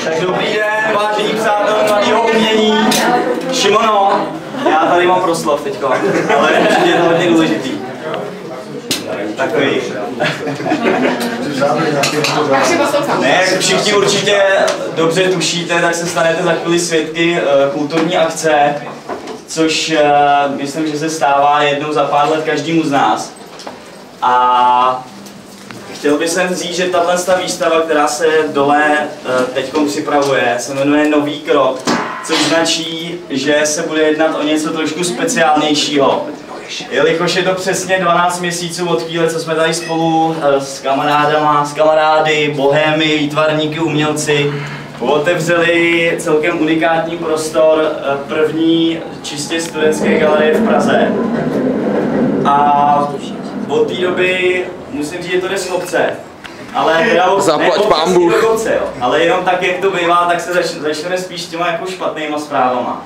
Tak dobrý den, vážení přátelé mladého umění. Šimono, já tady mám proslov teďko, ale určitě je to hodně důležitý. Takový. Ne, jak všichni určitě dobře tušíte, tak se stanete za chvíli svědky kulturní akce, což myslím, že se stává jednou za pár let každému z nás. A chtěl bych říct, že tato výstava, která se dole teď připravuje, se jmenuje Nový krok, což značí, že se bude jednat o něco trošku speciálnějšího. Jelikož je to přesně 12 měsíců od chvíle, co jsme tady spolu s kamarády, bohémy, výtvarníky, umělci otevřeli celkem unikátní prostor první čistě studentské galerie v Praze. A od té doby musím říct, že to jde z kopce. Ale zaplať pán Bůh. Ale jenom tak, jak to bývá, tak se začneme spíš s těma jako špatnýma zprávama.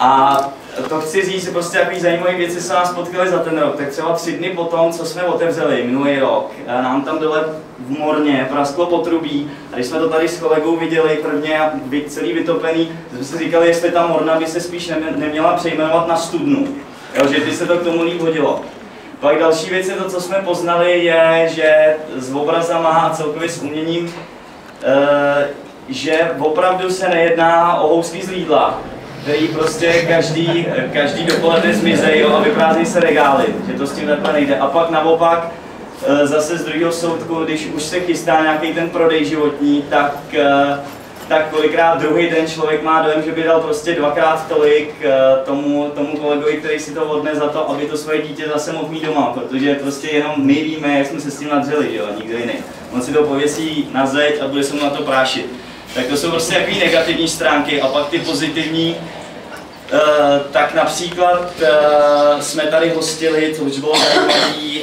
A to chci říct, že prostě takový zajímavé věci se nás potkaly za ten rok. Tak třeba 3 dny potom, co jsme otevřeli minulý rok, nám tam dole v Morně prasklo potrubí. A když jsme to tady s kolegou viděli prvně celý vytopený, jsme si říkali, jestli ta Morna by se spíš neměla přejmenovat na studnu. Jo, že by se to k tomu líp hodilo. Pak další věc je to, co jsme poznali, je, že s obrazama a celkově s uměním, že opravdu se nejedná o housky z Lidla, který prostě každý dopoledne zmizejí a vyprázdní se regály, že to s tím takhle nejde. A pak naopak, zase z druhého soudku, když už se chystá nějaký ten prodej životní, tak kolikrát druhý den člověk má dojem, že by dal prostě 2x tolik tomu kolegovi, který si to odne za to, aby to svoje dítě zase mohl mít doma, protože prostě jenom my víme, jak jsme se s tím nadřeli, jo, nikdo jiný. On si to pověsí na zeď a bude se mu na to prášit. Tak to jsou prostě takové negativní stránky a pak ty pozitivní. Tak například jsme tady hostili, což bylo zajímavý,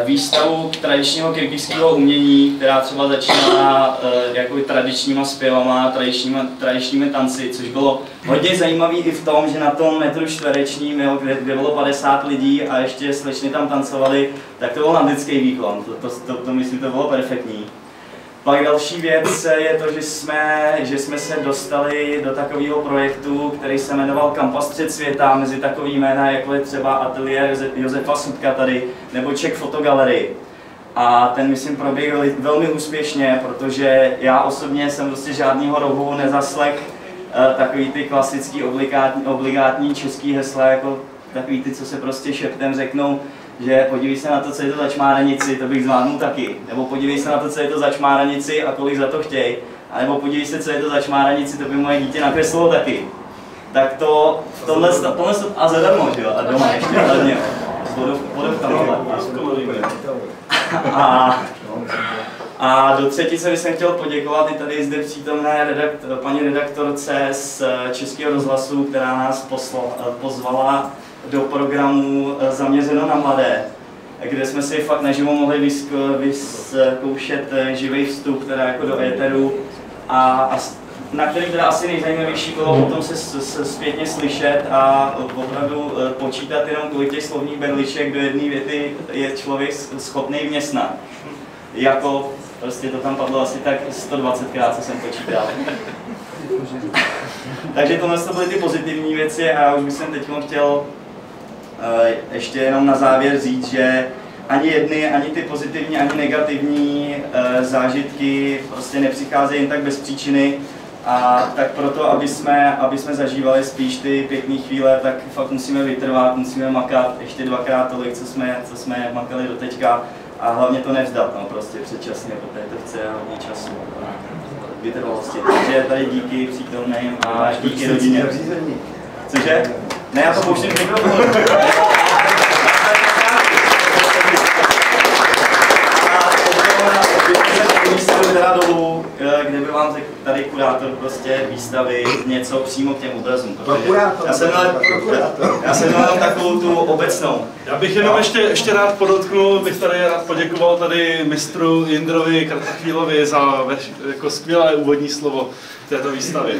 výstavu tradičního kyrgyzského umění, která třeba začíná jako tradičníma zpěvama, tradičními tanci, což bylo hodně zajímavý i v tom, že na tom metru čtverečním, kde bylo 50 lidí a ještě slečny tam tancovali, tak to byl andický výkon, to myslím, to bylo perfektní. Pak další věc je to, že jsme se dostali do takového projektu, který se jmenoval Kampa střed světa, mezi takový jména, jako je třeba ateliér Josefa Sudka tady, nebo Czech Photogalery. A ten, myslím, proběhl velmi úspěšně, protože já osobně jsem prostě žádnýho rohu nezaslech takový ty klasický obligátní český hesla, jako takový ty, co se prostě šeptem řeknou, že podívej se na to, co je to za čmáranici, to bych zvládnul taky. Nebo podívej se na to, co je to za čmáranici a kolik za to chtěj. A nebo podívej se, co je to za čmáranici, to by moje dítě nakreslilo taky. Tak tohle a zadarmo, že jo? A doma ještě hlavně. A do třetice bych chtěl poděkovat i tady zde přítomné paní redaktorce z Českého rozhlasu, která nás pozvala do programu Zaměřeno na mladé, kde jsme si fakt naživo mohli vyzkoušet živý vstup teda jako do éteru a na který teda asi nejzajímavější bylo potom se zpětně slyšet a opravdu počítat jenom kolik těch slovních berliček do jedné věty je člověk schopný vměstnat. Jako prostě to tam padlo asi tak 120krát, co jsem počítal. Takže tohle to byly ty pozitivní věci a já už bych teď chtěl ještě jenom na závěr říct, že ani jedny, ani ty pozitivní, ani negativní zážitky prostě nepřicházejí jen tak bez příčiny. A tak proto, aby jsme zažívali spíš ty pěkné chvíle, tak fakt musíme vytrvat, musíme makat ještě 2x tolik, co jsme makali doteďka. A hlavně to nevzdat, no, prostě předčasně, protože to chce hodně času a vytrvalosti. Takže tady díky přítomným a díky rodině. Cože? Ne, já to pouštím z mikrofonu. Kde by vám řekl tady kurátor prostě výstavy něco přímo k těm obrazům. Já jsem měl takovou tu obecnou. Já bych jenom ještě rád podotknul, bych tady rád poděkoval tady mistru Jindrovi Kratochvílovi za jako skvělé úvodní slovo této výstavy.